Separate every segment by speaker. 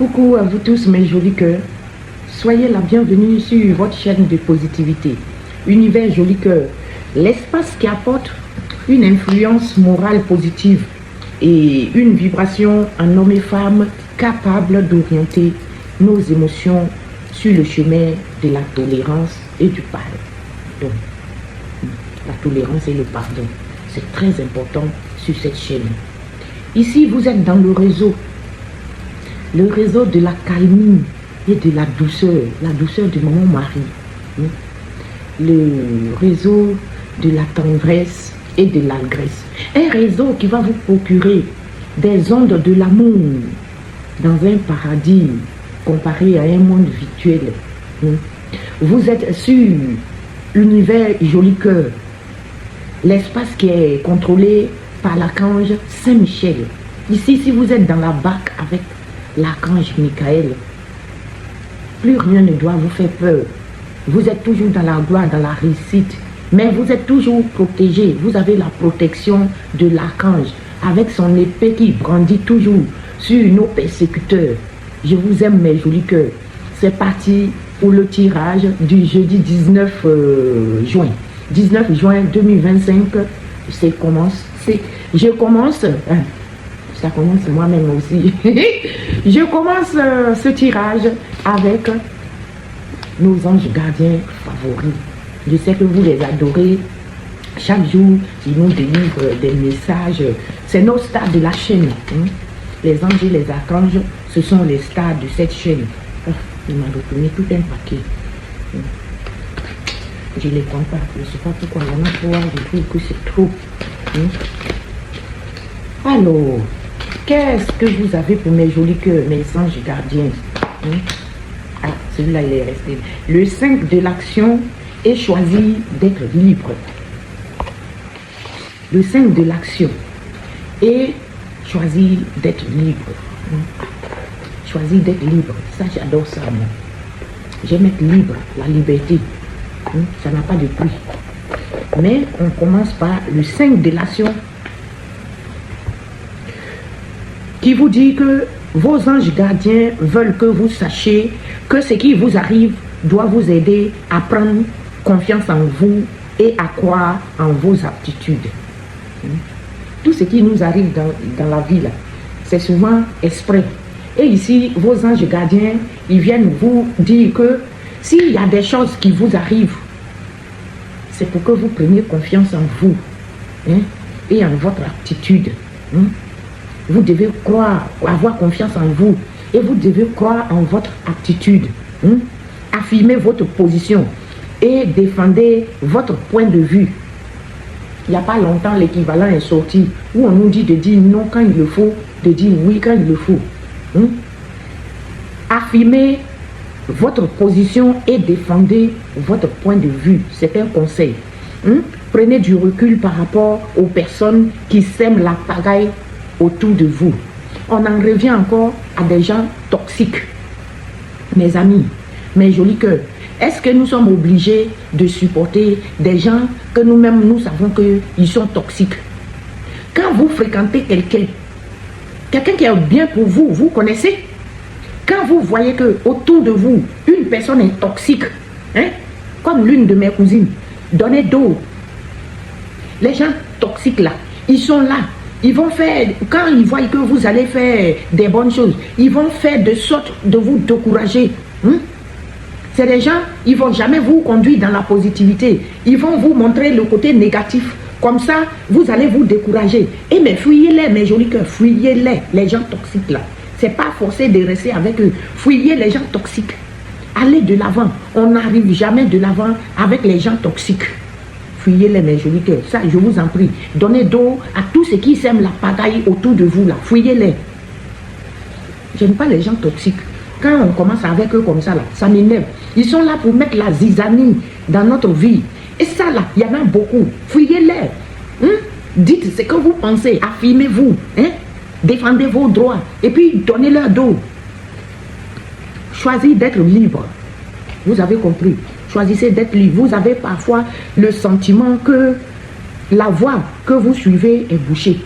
Speaker 1: Coucou à vous tous mes jolis cœurs. Soyez la bienvenue sur votre chaîne de positivité. Univers Joli Cœur, l'espace qui apporte une influence morale positive et une vibration en hommes et femmes capables d'orienter nos émotions sur le chemin de la tolérance et du pardon. La tolérance et le pardon, c'est très important sur cette chaîne. Ici, vous êtes dans le réseau de la calmie et de la douceur de maman Marie. Le réseau de la tendresse et de l'allégresse. Un réseau qui va vous procurer des ondes de l'amour dans un paradis comparé à un monde virtuel. Vous êtes sur l'univers Joli Cœur, l'espace qui est contrôlé par l'archange Saint-Michel. Ici, si vous êtes dans la barque avec l'archange Michael, plus rien ne doit vous faire peur. Vous êtes toujours dans la gloire, dans la réussite, mais vous êtes toujours protégé. Vous avez la protection de l'archange avec son épée qui brandit toujours sur nos persécuteurs. Je vous aime mes jolis cœurs. C'est parti pour le tirage du jeudi 19 juin. 19 juin 2025, je commence, ça commence moi-même aussi. Je commence ce tirage avec nos anges gardiens favoris. Je sais que vous les adorez. Chaque jour, ils nous délivrent des messages. C'est nos stars de la chaîne. Les anges et les archanges, ce sont les stars de cette chaîne. Il m'a retourné tout un paquet. Je les compte pas. Je ne sais pas pourquoi il y en a trois. Je trouve que c'est trop. Alors, qu'est-ce que vous avez pour mes jolis cœurs, mes anges gardiens? Ah, celui-là, il est resté. Le 5 de l'action est choisi d'être libre. Le 5 de l'action est choisi d'être libre. Choisi d'être libre. Ça, j'adore ça, moi. J'aime être libre, la liberté. Ça n'a pas de prix. Mais on commence par le 5 de l'action qui vous dit que vos anges gardiens veulent que vous sachiez que ce qui vous arrive doit vous aider à prendre confiance en vous et à croire en vos aptitudes. Tout ce qui nous arrive dans la vie, c'est souvent exprès. Et ici, vos anges gardiens, ils viennent vous dire que s'il y a des choses qui vous arrivent, c'est pour que vous preniez confiance en vous et en votre aptitude. Vous devez croire, avoir confiance en vous et vous devez croire en votre aptitude. Affirmez votre position et défendez votre point de vue. Il n'y a pas longtemps, l'équivalent est sorti où on nous dit de dire non quand il le faut, de dire oui quand il le faut. Affirmez votre position et défendez votre point de vue. C'est un conseil. Prenez du recul par rapport aux personnes qui sèment la pagaille autour de vous. On en revient encore à des gens toxiques. Mes amis, mes jolis cœurs, est-ce que nous sommes obligés de supporter des gens que nous-mêmes nous savons qu'ils sont toxiques? Quand vous fréquentez quelqu'un qui est bien pour vous, vous connaissez? Quand vous voyez que autour de vous, une personne est toxique, comme l'une de mes cousines, donnez d'eau. Les gens toxiques là, ils sont là. Ils vont faire, quand ils voient que vous allez faire des bonnes choses, ils vont faire de sorte de vous décourager. C'est des gens, ils ne vont jamais vous conduire dans la positivité. Ils vont vous montrer le côté négatif. Comme ça, vous allez vous décourager. Et mais fuyez-les, mes jolis cœurs, fuyez-les, les gens toxiques là. Ce n'est pas forcé de rester avec eux. Fuyez les gens toxiques. Allez de l'avant. On n'arrive jamais de l'avant avec les gens toxiques. Fuyez-les, mes jolis cœurs. Ça, je vous en prie. Donnez d'eau à tous ceux qui sèment la pagaille autour de vous là. Fuyez-les. Je n'aime pas les gens toxiques. Quand on commence avec eux comme ça là, ça m'énerve. Ils sont là pour mettre la zizanie dans notre vie. Et ça là, il y en a beaucoup. Fuyez-les. Dites ce que vous pensez. Affirmez-vous. Défendez vos droits. Et puis donnez-leur d'eau. Choisissez d'être libre. Vous avez compris. Choisissez d'être libre. Vous avez parfois le sentiment que la voie que vous suivez est bouchée.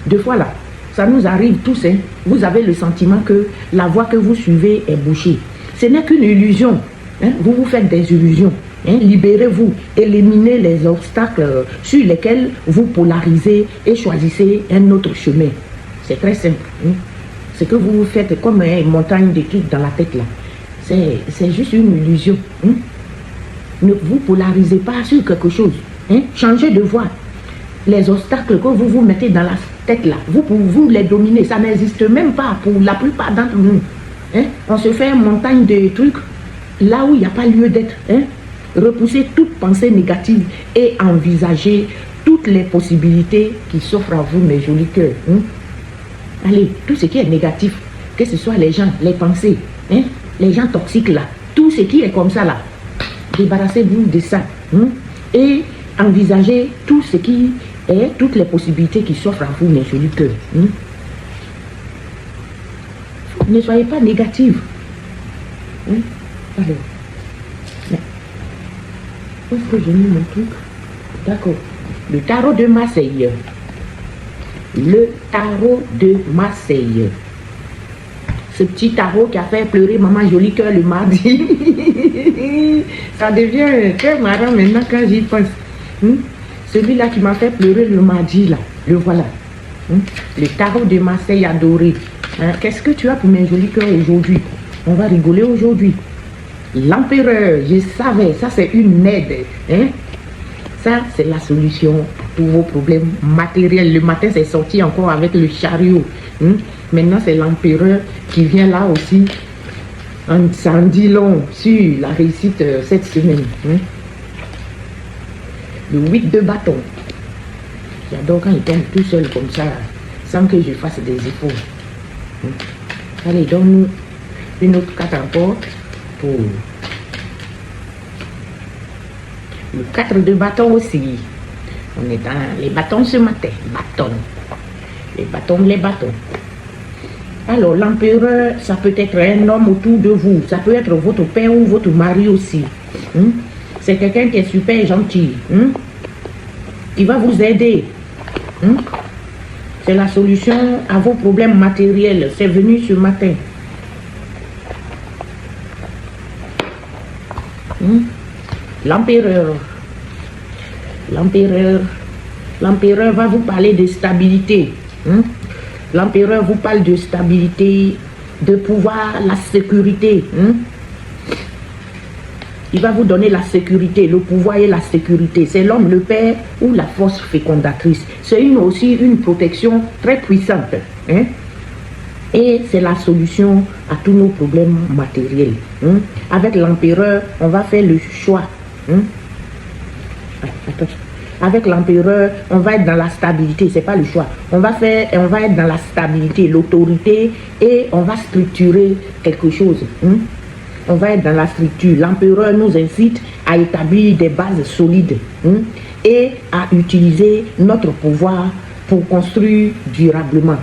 Speaker 1: Deux fois là, ça nous arrive tous. Hein. Vous avez le sentiment que la voie que vous suivez est bouchée. Ce n'est qu'une illusion. Hein. Vous vous faites des illusions. Hein. Libérez-vous, éliminez les obstacles sur lesquels vous polarisez et choisissez un autre chemin. C'est très simple. Hein. Ce que vous faites comme une montagne de trucs dans la tête là, c'est juste une illusion. Hein. Ne vous polarisez pas sur quelque chose. Hein. Changez de voie. Les obstacles que vous vous mettez dans la tête là, vous les dominez. Ça n'existe même pas pour la plupart d'entre nous. Hein. On se fait une montagne de trucs là où il n'y a pas lieu d'être. Hein. Repoussez toute pensée négative et envisagez toutes les possibilités qui s'offrent à vous, mes jolis cœurs. Hein. Allez, tout ce qui est négatif, que ce soit les gens, les pensées, hein, les gens toxiques là, tout ce qui est comme ça là, débarrassez-vous de ça. Hein, et envisagez tout ce qui est, toutes les possibilités qui s'offrent à vous, mes jolis cœurs. Hein. Ne soyez pas négatifs. Hein. Alors, où est-ce que j'ai mis mon truc? D'accord. Le tarot de Marseille. Le tarot de Marseille. Ce petit tarot qui a fait pleurer maman Jolie Cœur le mardi. Ça devient très marrant maintenant quand j'y pense. Celui-là qui m'a fait pleurer le mardi, là, le voilà. Le tarot de Marseille adoré. Hein? Qu'est-ce que tu as pour mes jolis cœurs aujourd'hui? On va rigoler aujourd'hui. L'empereur, je savais, ça c'est une aide. Hein? Ça, c'est la solution pour tous vos problèmes matériels. Le matin, c'est sorti encore avec le chariot. Maintenant, c'est l'empereur qui vient là aussi. Ça en dit long sur la réussite cette semaine. Le 8 de bâton. J'adore quand il tombe tout seul comme ça, sans que je fasse des efforts. Allez, donne-nous une autre carte encore pour... Le 4 de bâton aussi. On est dans les bâtons ce matin. Bâtons. Les bâtons, les bâtons. Alors, l'empereur, ça peut être un homme autour de vous. Ça peut être votre père ou votre mari aussi. C'est quelqu'un qui est super gentil. Il va vous aider. C'est la solution à vos problèmes matériels. C'est venu ce matin. L'empereur. L'empereur va vous parler de stabilité. L'empereur vous parle de stabilité, de pouvoir, la sécurité. Il va vous donner la sécurité, le pouvoir et la sécurité. C'est l'homme, le père ou la force fécondatrice. C'est aussi une protection très puissante. Et c'est la solution à tous nos problèmes matériels. Avec l'empereur, on va faire le choix. Avec l'empereur, on va être dans la stabilité, c'est pas le choix. On va être dans la stabilité, l'autorité, et on va structurer quelque chose. On va être dans la structure. L'empereur nous incite à établir des bases solides et à utiliser notre pouvoir pour construire durablement.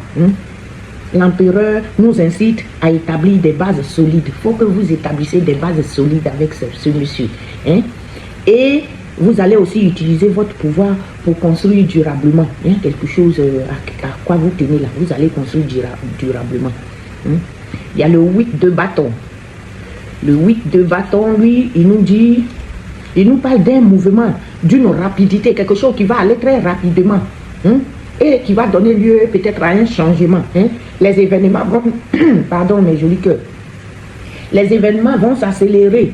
Speaker 1: L'empereur nous incite à établir des bases solides. Il faut que vous établissez des bases solides avec ce monsieur. Et vous allez aussi utiliser votre pouvoir pour construire durablement. Quelque chose à quoi vous tenez là. Vous allez construire durablement. Il y a le 8 de bâton. Le 8 de bâton, lui, il nous parle d'un mouvement, d'une rapidité, quelque chose qui va aller très rapidement. Et qui va donner lieu peut-être à un changement. Les événements vont... Pardon, mes jolis cœurs. Les événements vont s'accélérer.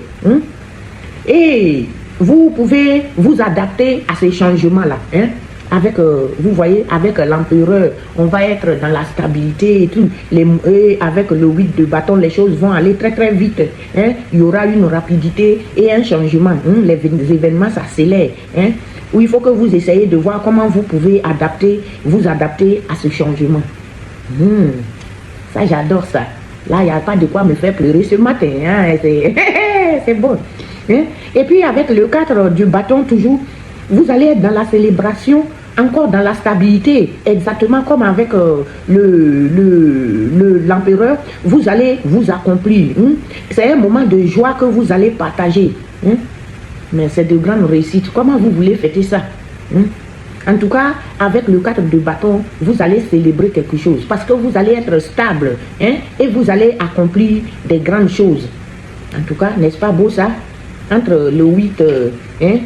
Speaker 1: Et vous pouvez vous adapter à ces changements-là. Avec, vous voyez, avec l'empereur, on va être dans la stabilité et tout. Et avec le 8 de bâton, les choses vont aller très très vite. Il y aura une rapidité et un changement. Les événements s'accélèrent. Où il faut que vous essayez de voir comment vous pouvez vous adapter à ce changement. Ça, j'adore ça. Là, il n'y a pas de quoi me faire pleurer ce matin. C'est bon. Et puis, avec le 4 du bâton, toujours, vous allez être dans la célébration, encore dans la stabilité, exactement comme avec l'empereur. Vous allez vous accomplir. C'est un moment de joie que vous allez partager. Mais c'est de grandes réussites. Comment vous voulez fêter ça? En tout cas, avec le 4 de bâton, vous allez célébrer quelque chose. Parce que vous allez être stable. Hein, et vous allez accomplir des grandes choses. En tout cas, n'est-ce pas beau ça? Entre le 8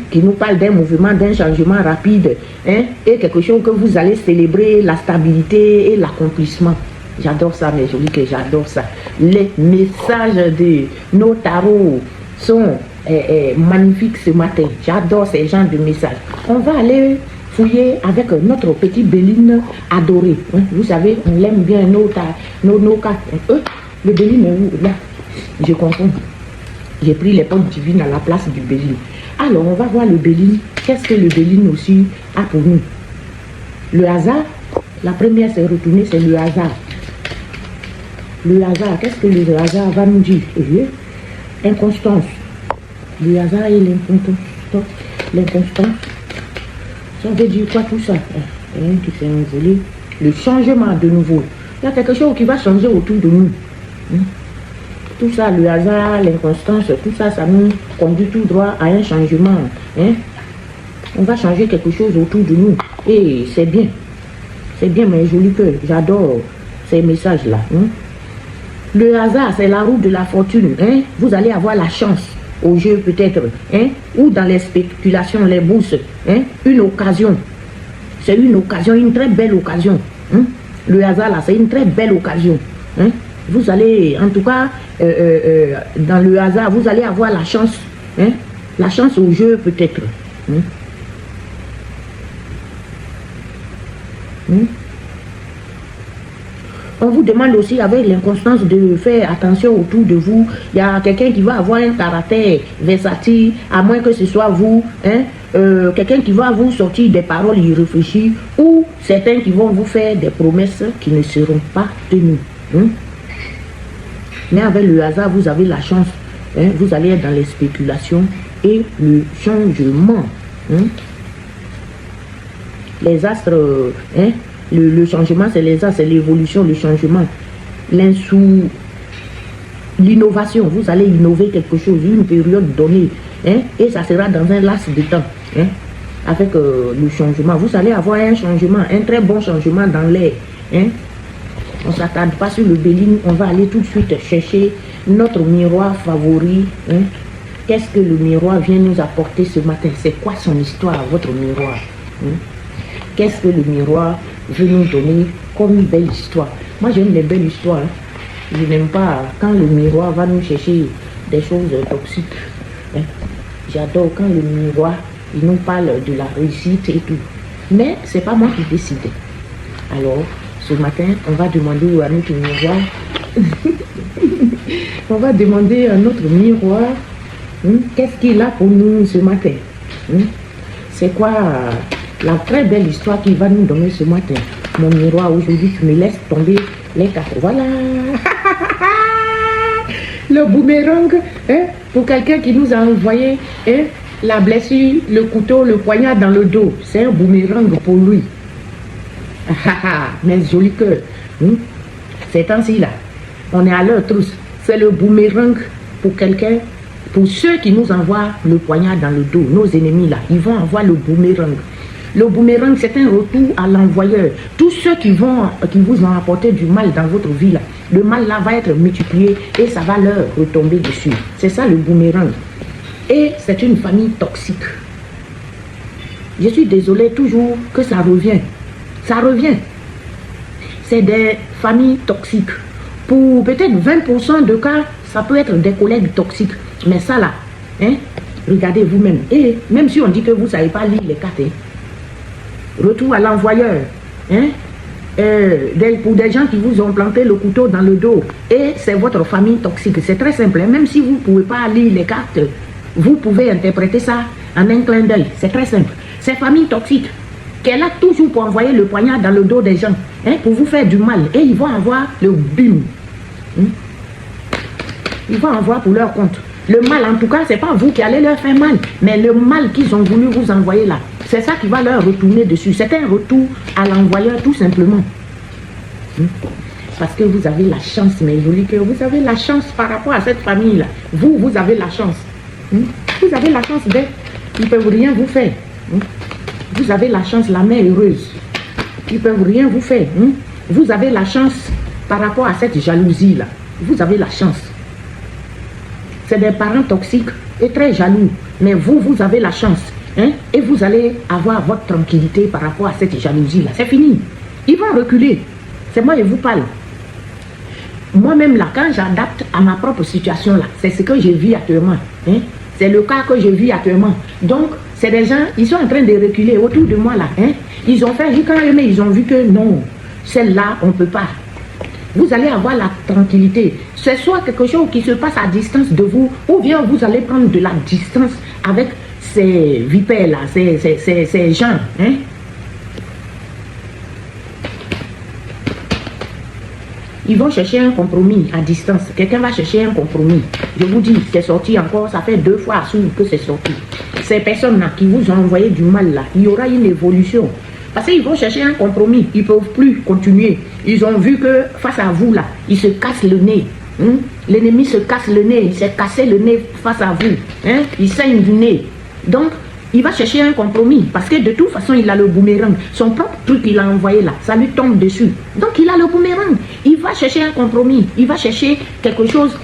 Speaker 1: qui nous parle d'un mouvement, d'un changement rapide, et quelque chose que vous allez célébrer, la stabilité et l'accomplissement. J'adore ça, mes jolis, que j'adore ça. Les messages de nos tarots sont magnifiques ce matin. J'adore ces genres de messages. On va aller fouiller avec notre petit Béline adoré. Vous savez, on l'aime bien, nos cartes. Le Béline est où? Là, je confonds. J'ai pris les pommes divines à la place du Béline. Alors, on va voir le Béline. Qu'est-ce que le Béline aussi a pour nous? Le hasard. La première, c'est retourner, c'est le hasard. Le hasard, qu'est-ce que le hasard va nous dire? Inconstance. Le hasard et l'inconstance. Ça veut dire quoi tout ça? Qui s'est envolé. Le changement de nouveau. Il y a quelque chose qui va changer autour de nous. Tout ça, le hasard, l'inconstance, tout ça, ça nous conduit tout droit à un changement. On va changer quelque chose autour de nous. Et c'est bien. C'est bien, mes jolis cœurs. J'adore ces messages-là. Le hasard, c'est la roue de la fortune. Vous allez avoir la chance au jeu peut-être. Ou dans les spéculations, les bourses. Une occasion. C'est une occasion, une très belle occasion. Le hasard, là, c'est une très belle occasion. Vous allez, en tout cas, dans le hasard, vous allez avoir la chance. La chance au jeu peut-être. On vous demande aussi avec l'inconstance de faire attention autour de vous. Il y a quelqu'un qui va avoir un caractère versatile, à moins que ce soit vous, quelqu'un qui va vous sortir des paroles irréfléchies, ou certains qui vont vous faire des promesses qui ne seront pas tenues. Mais avec le hasard, vous avez la chance. Vous allez être dans les spéculations et le changement. Les astres, le changement, c'est les astres, c'est l'évolution, le changement. L'innovation, vous allez innover quelque chose, une période donnée. Et ça sera dans un laps de temps. Avec le changement, vous allez avoir un changement, un très bon changement dans l'air. On ne s'attarde pas sur le Béline, on va aller tout de suite chercher notre miroir favori. Qu'est-ce que le miroir vient nous apporter ce matin? C'est quoi son histoire, votre miroir? Qu'est-ce que le miroir veut nous donner comme une belle histoire? Moi, j'aime les belles histoires. Je n'aime pas quand le miroir va nous chercher des choses toxiques. J'adore quand le miroir, il nous parle de la réussite et tout. Mais ce n'est pas moi qui décide. Alors, ce matin, on va demander à notre miroir, on va demander à notre miroir, qu'est-ce qu'il a pour nous ce matin? C'est quoi la très belle histoire qu'il va nous donner ce matin? Mon miroir, aujourd'hui, tu me laisses tomber les quatre. Voilà. Le boomerang, pour quelqu'un qui nous a envoyé la blessure, le couteau, le poignard dans le dos. C'est un boomerang pour lui. Mes jolis cœurs. Ces temps-ci là, on est à leur trousse. C'est le boomerang pour quelqu'un, pour ceux qui nous envoient le poignard dans le dos, nos ennemis là, ils vont avoir le boomerang. Le boomerang, c'est un retour à l'envoyeur. Tous ceux qui vous ont apporté du mal dans votre vie là, le mal là va être multiplié et ça va leur retomber dessus. C'est ça le boomerang. Et c'est une famille toxique. Je suis désolé toujours que ça revient. Ça revient. C'est des familles toxiques. Pour peut-être 20% de cas, ça peut être des collègues toxiques. Mais ça là, regardez vous-même. Et même si on dit que vous ne savez pas lire les cartes, retour à l'envoyeur. Pour des gens qui vous ont planté le couteau dans le dos. Et c'est votre famille toxique. C'est très simple. Même si vous ne pouvez pas lire les cartes, vous pouvez interpréter ça en un clin d'œil. C'est très simple. C'est famille toxique. Qu'elle a toujours pour envoyer le poignard dans le dos des gens, pour vous faire du mal. Et ils vont avoir le bim. Ils vont avoir pour leur compte. Le mal, en tout cas, ce n'est pas vous qui allez leur faire mal, mais le mal qu'ils ont voulu vous envoyer là, c'est ça qui va leur retourner dessus. C'est un retour à l'envoyeur tout simplement. Parce que vous avez la chance, mes jolis cœurs, vous avez la chance par rapport à cette famille-là. Vous avez la chance. Vous avez la chance d'être. Ils ne peuvent rien vous faire. Vous avez la chance, la mère heureuse. Ils ne peuvent rien vous faire. Hein? Vous avez la chance par rapport à cette jalousie-là. Vous avez la chance. C'est des parents toxiques et très jaloux. Mais vous, vous avez la chance. Hein? Et vous allez avoir votre tranquillité par rapport à cette jalousie-là. C'est fini. Ils vont reculer. C'est moi qui vous parle. Moi-même, là, quand j'adapte à ma propre situation, là, c'est ce que je vis actuellement. Hein? C'est le cas que je vis actuellement. Donc, c'est des gens, ils sont en train de reculer autour de moi, là. Hein? Ils ont fait, quand même, ils ont vu que non, celle-là, on ne peut pas. Vous allez avoir la tranquillité. C'est soit quelque chose qui se passe à distance de vous, ou bien vous allez prendre de la distance avec ces vipères-là, ces gens. Hein? Ils vont chercher un compromis à distance. Quelqu'un va chercher un compromis. Je vous dis, c'est sorti encore, ça fait 2 fois à suivre que c'est sorti. Ces personnes-là qui vous ont envoyé du mal là, il y aura une évolution. Parce qu'ils vont chercher un compromis. Ils ne peuvent plus continuer. Ils ont vu que face à vous là, ils se cassent le nez. Hein? L'ennemi se casse le nez. Il s'est cassé le nez face à vous. Hein? Il saigne du nez. Donc, il va chercher un compromis. Parce que de toute façon, il a le boomerang. Son propre truc qu'il a envoyé là, ça lui tombe dessus. Donc, il a le boomerang. Il va chercher un compromis. Il va chercher quelque chose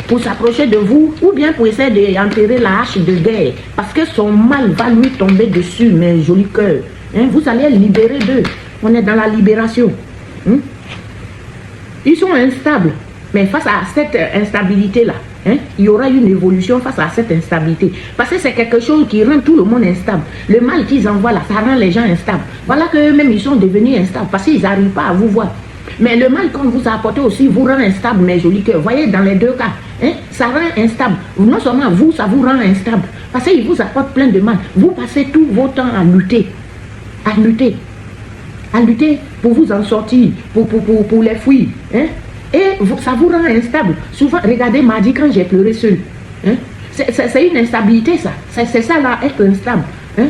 Speaker 1: pour s'approcher de vous ou bien pour essayer d'enterrer la hache de guerre. Parce que son mal va lui tomber dessus, mes jolis cœurs. Hein? Vous allez libérer d'eux. On est dans la libération. Hein? Ils sont instables. Mais face à cette instabilité-là, hein, il y aura une évolution face à cette instabilité. Parce que c'est quelque chose qui rend tout le monde instable. Le mal qu'ils envoient là, ça rend les gens instables. Voilà qu'eux-mêmes, ils sont devenus instables parce qu'ils n'arrivent pas à vous voir. Mais le mal qu'on vous a apporté aussi vous rend instable, mes jolis cœurs. Voyez, dans les deux cas, hein, ça rend instable. Non seulement vous, ça vous rend instable. Parce qu'il vous apporte plein de mal. Vous passez tout votre temps à lutter. À lutter. À lutter pour vous en sortir, pour les fuir. Hein. Et ça vous rend instable. Souvent, regardez, mardi, quand j'ai pleuré seul. Hein? C'est une instabilité, ça. C'est ça, là, être instable. Hein?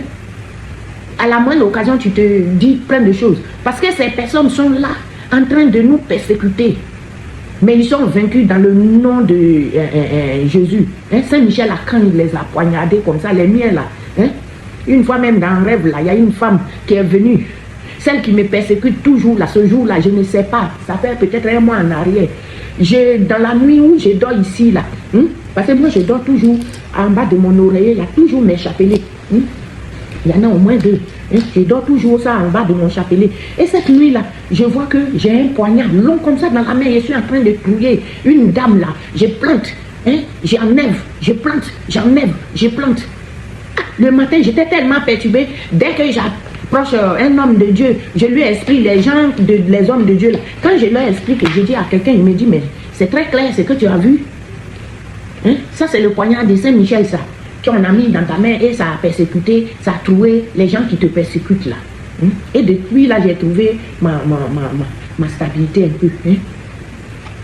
Speaker 1: À la moindre occasion, tu te dis plein de choses. Parce que ces personnes sont là, en train de nous persécuter. Mais ils sont vaincus dans le nom de Jésus. Hein? Saint-Michel, là, quand il les a poignardés comme ça, les miens, là. Hein? Une fois même dans un rêve, là, il y a une femme qui est venue. Celle qui me persécute toujours, là, ce jour-là, je ne sais pas. Ça fait peut-être un mois en arrière. Dans la nuit où je dors ici, là, hein, parce que moi, je dors toujours en bas de mon oreiller, il y a toujours mes chapelets. Hein. Il y en a au moins 2. Hein. Je dors toujours ça en bas de mon chapelet. Et cette nuit-là, je vois que j'ai un poignard long comme ça dans la main. Je suis en train de trouver une dame, là. Je plante. Hein. J'enlève, je plante, j'enlève, je plante. Ah, le matin, j'étais tellement perturbée. Dès que j'approche un homme de Dieu, je lui explique les hommes de Dieu. Là. Quand je leur explique, je dis à quelqu'un, il me dit, mais c'est très clair ce que tu as vu. Hein? Ça, c'est le poignard de Saint-Michel, ça. Qu'on a mis dans ta main et ça a persécuté, ça a trouvé les gens qui te persécutent là. Hein? Et depuis là, j'ai trouvé ma stabilité un peu. Hein?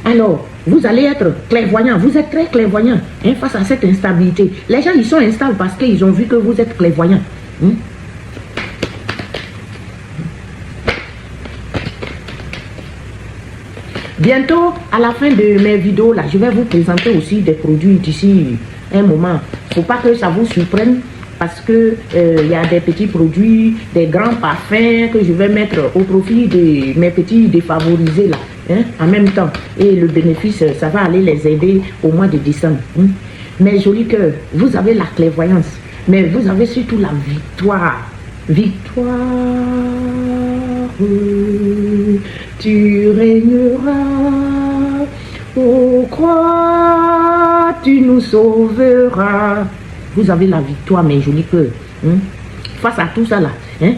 Speaker 1: Alors, vous allez être clairvoyant, vous êtes très clairvoyant hein, face à cette instabilité. Les gens, ils sont instables parce qu'ils ont vu que vous êtes clairvoyant. Hein? Bientôt, à la fin de mes vidéos, là, je vais vous présenter aussi des produits d'ici un moment. Il ne faut pas que ça vous surprenne parce que il y a des petits produits, des grands parfums que je vais mettre au profit de mes petits défavorisés là, hein, en même temps. Et le bénéfice, ça va aller les aider au mois de décembre. Hein. Mais joli cœur, vous avez la clairvoyance, mais vous avez surtout la victoire. Victoire, tu régneras, ô croix, tu nous sauveras. Vous avez la victoire, mes jolis cœurs. Hein? Face à tout ça là. Hein?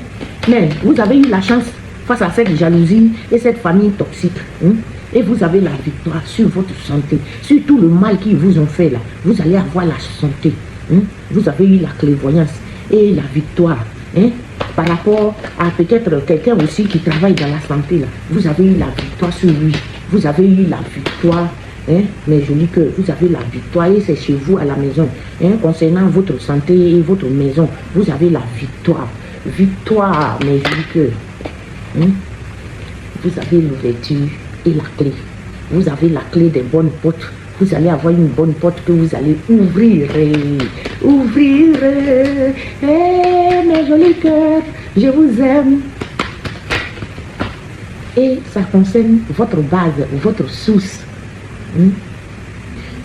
Speaker 1: Mais vous avez eu la chance face à cette jalousie et cette famille toxique. Hein? Et vous avez la victoire sur votre santé, sur tout le mal qu'ils vous ont fait là. Vous allez avoir la santé. Hein? Vous avez eu la clairvoyance et la victoire. Hein? Par rapport à peut-être quelqu'un aussi qui travaille dans la santé là, vous avez eu la victoire sur lui, vous avez eu la victoire, hein, mes jolis cœurs, vous avez la victoire et c'est chez vous à la maison, hein, concernant votre santé et votre maison, vous avez la victoire, victoire mes jolis cœurs, hein? Vous avez l'ouverture et la clé, vous avez la clé des bonnes portes Vous allez avoir une bonne porte que vous allez ouvrir. Ouvrir. Mes jolis cœurs, je vous aime. Et ça concerne votre base, votre source.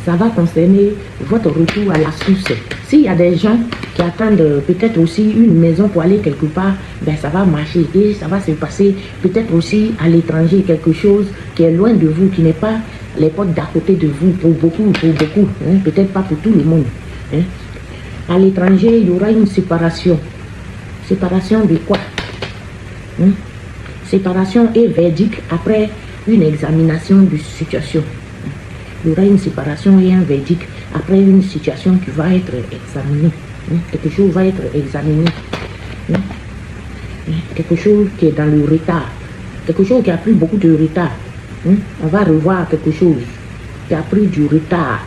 Speaker 1: Ça va concerner votre retour à la source. S'il y a des gens qui attendent peut-être aussi une maison pour aller quelque part, ben ça va marcher et ça va se passer peut-être aussi à l'étranger, quelque chose qui est loin de vous, qui n'est pas les portes d'à côté de vous pour beaucoup, peut-être pas pour tout le monde. À l'étranger, il y aura une séparation. Séparation de quoi? Séparation et verdict après une examination de situation. Il y aura une séparation et un verdict après une situation qui va être examinée. Quelque chose va être examiné. Quelque chose qui est dans le retard. Quelque chose qui a pris beaucoup de retard. On va revoir quelque chose qui a pris du retard.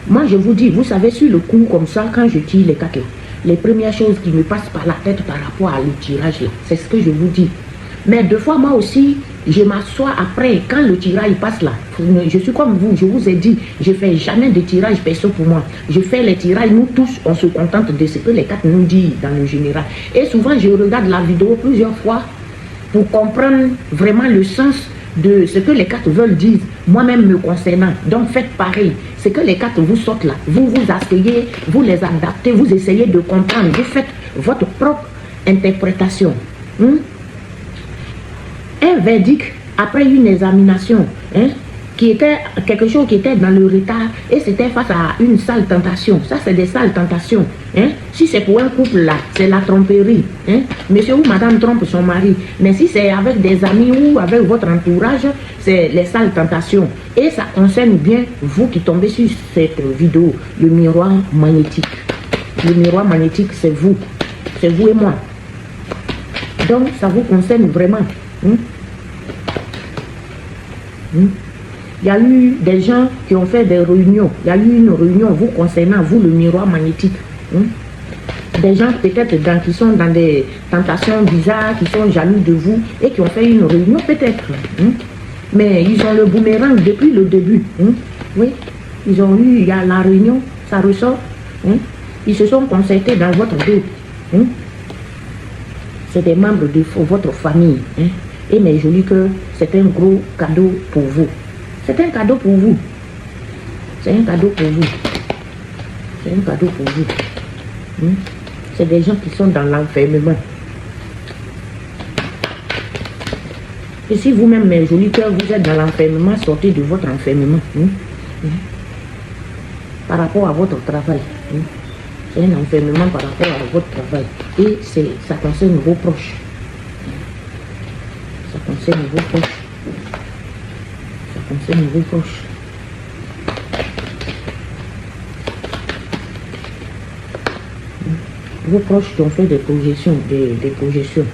Speaker 1: Moi, je vous dis, vous savez, sur le coup, comme ça, quand je tire les cartes, les premières choses qui me passent par la tête par rapport à le tirage, c'est ce que je vous dis. Mais deux fois, moi aussi, je m'assois après, quand le tirage passe là. Je suis comme vous, je vous ai dit, je ne fais jamais de tirage perso pour moi. Je fais les tirages, nous tous, on se contente de ce que les cartes nous disent dans le général. Et souvent, je regarde la vidéo plusieurs fois pour comprendre vraiment le sens de ce que les cartes veulent dire, moi-même me concernant. Donc, faites pareil. Ce que les cartes vous sortent là, vous vous asseyez, vous les adaptez, vous essayez de comprendre, vous faites votre propre interprétation. Un verdict après une examination, qui était quelque chose qui était dans le retard et c'était face à une sale tentation. Ça, c'est des sales tentations. Si c'est pour un couple là, c'est la tromperie. Monsieur ou madame trompe son mari. Mais si c'est avec des amis ou avec votre entourage, c'est les sales tentations. Et ça concerne bien vous qui tombez sur cette vidéo, le miroir magnétique. Le miroir magnétique, c'est vous. C'est vous et moi. Donc, ça vous concerne vraiment. Il y a eu des gens qui ont fait des réunions. Il y a eu une réunion vous concernant, vous, le miroir magnétique. Des gens peut-être qui sont dans des tentations bizarres, qui sont jaloux de vous et qui ont fait une réunion peut-être. Mais ils ont le boomerang depuis le début. Oui, ils ont eu, il y a la réunion, ça ressort. Ils se sont concertés dans votre dos. C'est des membres de votre famille. Et mes jolis cœurs, c'est un gros cadeau pour vous. C'est un cadeau pour vous. C'est un cadeau pour vous. C'est un cadeau pour vous. C'est des gens qui sont dans l'enfermement. Et si vous-même, mes jolis cœurs, vous êtes dans l'enfermement, sortez de votre enfermement. Par rapport à votre travail. C'est un enfermement par rapport à votre travail. Et ça concerne vos proches. Ça concerne vos proches. Ça concerne vos proches. Vos proches qui ont fait des projections, des projections.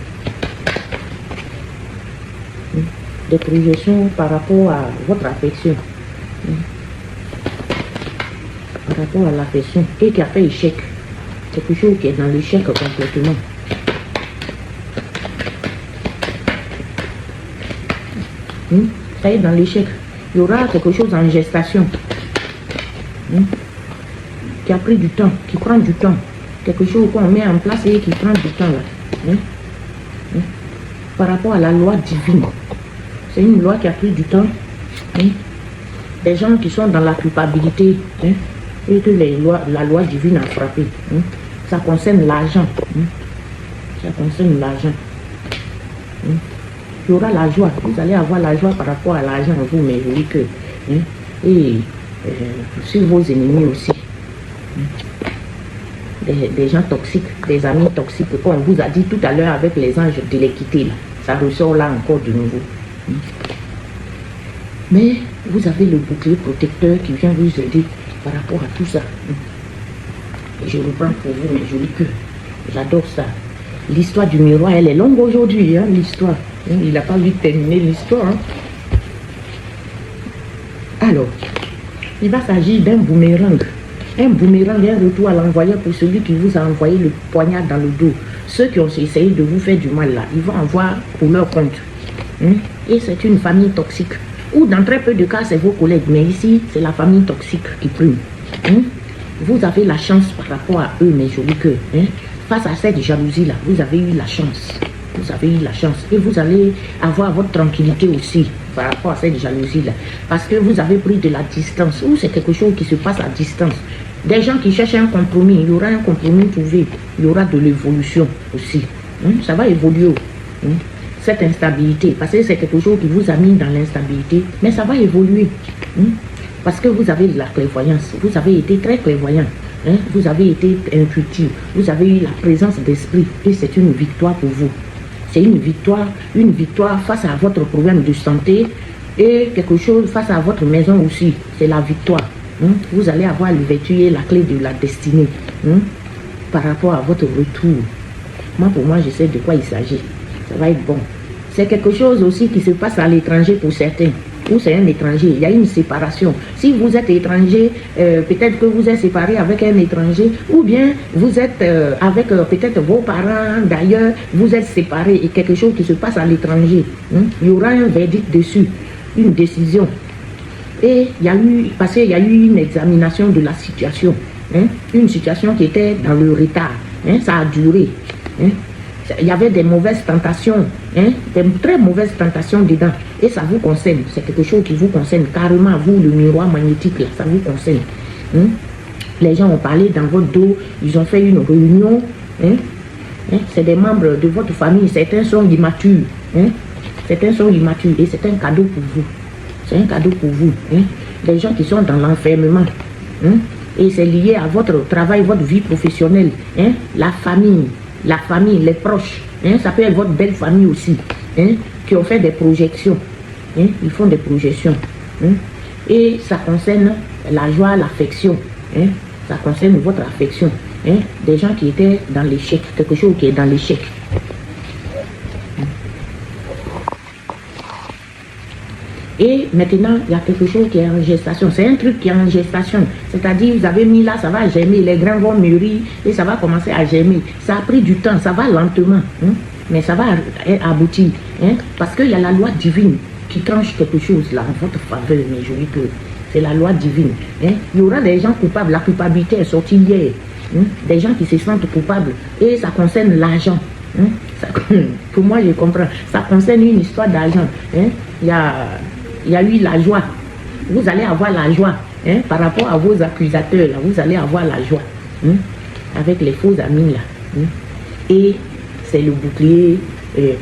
Speaker 1: Des projections par rapport à votre affection. Par rapport à l'affection. Et qui a fait échec. Quelque chose qui est dans l'échec complètement. Ça est dans l'échec. Il y aura quelque chose en gestation. Qui a pris du temps, qui prend du temps. Quelque chose qu'on met en place et qui prend du temps là. Par rapport à la loi divine. C'est une loi qui a pris du temps. Des gens qui sont dans la culpabilité. Et que la loi divine a frappé. Ça concerne l'argent. Ça concerne l'argent. Il y aura la joie. Vous allez avoir la joie par rapport à l'argent, vous, mes jolis cœurs. Et sur vos ennemis aussi. Des gens toxiques, des amis toxiques, comme on vous a dit tout à l'heure avec les anges de l'équité. Ça ressort là encore de nouveau. Mais vous avez le bouclier protecteur qui vient vous aider par rapport à tout ça. Et je reprends pour vous, mes jolis cœurs. J'adore ça. L'histoire du miroir, elle est longue aujourd'hui, l'histoire. Il n'a pas vu terminer l'histoire. Alors, il va s'agir d'un boomerang. Un boomerang, un retour à l'envoyeur pour celui qui vous a envoyé le poignard dans le dos. Ceux qui ont essayé de vous faire du mal là, ils vont en voir pour leur compte. Et c'est une famille toxique. Ou dans très peu de cas, c'est vos collègues. Mais ici, c'est la famille toxique qui prime. Vous avez la chance par rapport à eux, mes jolis cœurs. Face à cette jalousie-là, vous avez eu la chance. Vous avez eu la chance. Et vous allez avoir votre tranquillité aussi par rapport à cette jalousie-là. Parce que vous avez pris de la distance. Ou c'est quelque chose qui se passe à distance. Des gens qui cherchent un compromis. Il y aura un compromis trouvé. Il y aura de l'évolution aussi. Ça va évoluer. Cette instabilité. Parce que c'est quelque chose qui vous a mis dans l'instabilité. Mais ça va évoluer. Parce que vous avez de la clairvoyance. Vous avez été très clairvoyant. Vous avez été intuitif. Vous avez eu la présence d'esprit. Et c'est une victoire pour vous. C'est une victoire face à votre problème de santé et quelque chose face à votre maison aussi. C'est la victoire. Vous allez avoir l'ouverture et la clé de la destinée par rapport à votre retour. Pour moi, je sais de quoi il s'agit. Ça va être bon. C'est quelque chose aussi qui se passe à l'étranger pour certains. Ou c'est un étranger, il y a une séparation. Si vous êtes étranger, peut-être que vous êtes séparé avec un étranger, ou bien vous êtes avec peut-être vos parents d'ailleurs, vous êtes séparés et quelque chose qui se passe à l'étranger. Il y aura un verdict dessus, une décision. Et il y a eu, parce qu'il y a eu une examination de la situation, une situation qui était dans le retard, ça a duré. Il y avait des mauvaises tentations, des très mauvaises tentations dedans. Et ça vous concerne. C'est quelque chose qui vous concerne. Carrément, vous, le miroir magnétique, là, ça vous concerne. Les gens ont parlé dans votre dos. Ils ont fait une réunion. C'est des membres de votre famille. Certains sont immatures. Certains sont immatures. Et c'est un cadeau pour vous. C'est un cadeau pour vous. Des gens qui sont dans l'enfermement. Et c'est lié à votre travail, votre vie professionnelle. La famille, les proches, ça peut être votre belle famille aussi, qui ont fait des projections, ils font des projections, et ça concerne la joie, l'affection, ça concerne votre affection, des gens qui étaient dans l'échec, quelque chose qui est dans l'échec. Et maintenant, il y a quelque chose qui est en gestation. C'est un truc qui est en gestation. C'est-à-dire, vous avez mis là, ça va germer. Les grains vont mûrir et ça va commencer à germer. Ça a pris du temps, ça va lentement. Mais ça va aboutir. Parce qu'il y a la loi divine qui tranche quelque chose là, en votre faveur, mes jolis cœurs. C'est la loi divine. Il y aura des gens coupables. La culpabilité est sortie hier. Des gens qui se sentent coupables. Et ça concerne l'argent. Pour moi, je comprends. Ça concerne une histoire d'argent. Il y a eu la joie. Vous allez avoir la joie par rapport à vos accusateurs. Là, vous allez avoir la joie avec les faux amis. Là, Et c'est le bouclier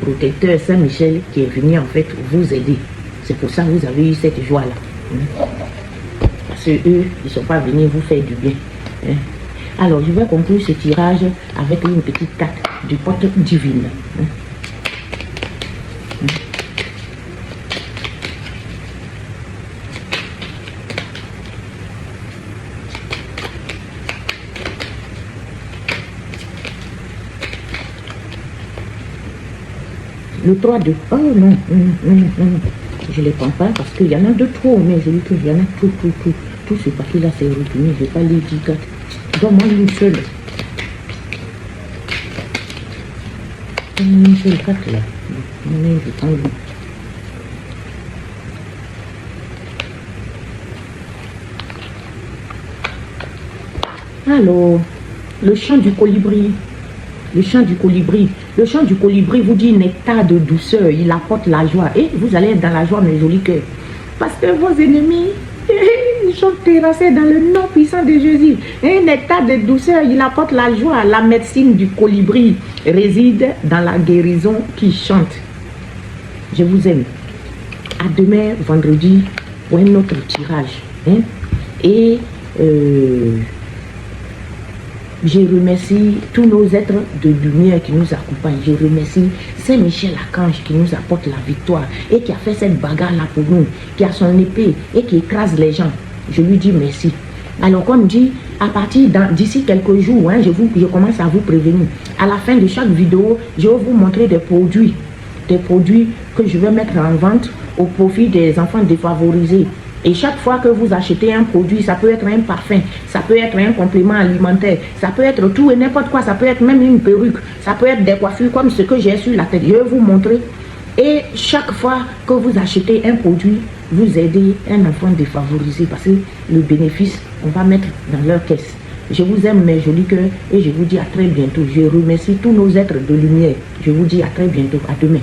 Speaker 1: protecteur Saint-Michel qui est venu en fait vous aider. C'est pour ça que vous avez eu cette joie-là. Parce qu'eux, ils ne sont pas venus vous faire du bien. Alors, je vais conclure ce tirage avec une petite carte du porte divine. Le 3 de... Oh non, je ne les prends pas parce qu'il y en a de trop, mais je dis qu'il y en a tout. Tout ce paquet-là, c'est retenu. Je ne vais pas les 10 cartes. Donne-moi une seule. Une seule carte là. Je prends une. Alors, le chant du colibri. Le chant du colibri. Le chant du colibri vous dit nectar de douceur. Il apporte la joie. Et vous allez être dans la joie, mes jolis cœurs. Parce que vos ennemis, ils sont terrassés dans le nom puissant de Jésus. Un nectar de douceur, il apporte la joie. La médecine du colibri réside dans la guérison qui chante. Je vous aime. À demain, vendredi, pour un autre tirage. Et je remercie tous nos êtres de lumière qui nous accompagnent. Je remercie Saint-Michel Archange qui nous apporte la victoire et qui a fait cette bagarre-là pour nous, qui a son épée et qui écrase les gens. Je lui dis merci. Alors, comme dit, à partir d'ici quelques jours, je commence à vous prévenir. À la fin de chaque vidéo, je vais vous montrer des produits que je vais mettre en vente au profit des enfants défavorisés. Et chaque fois que vous achetez un produit, ça peut être un parfum, ça peut être un complément alimentaire, ça peut être tout et n'importe quoi, ça peut être même une perruque, ça peut être des coiffures comme ce que j'ai sur la tête. Je vais vous montrer Et chaque fois que vous achetez un produit, vous aidez un enfant défavorisé parce que le bénéfice, on va mettre dans leur caisse. Je vous aime mes jolis cœurs et je vous dis à très bientôt. Je remercie tous nos êtres de lumière. Je vous dis à très bientôt. À demain.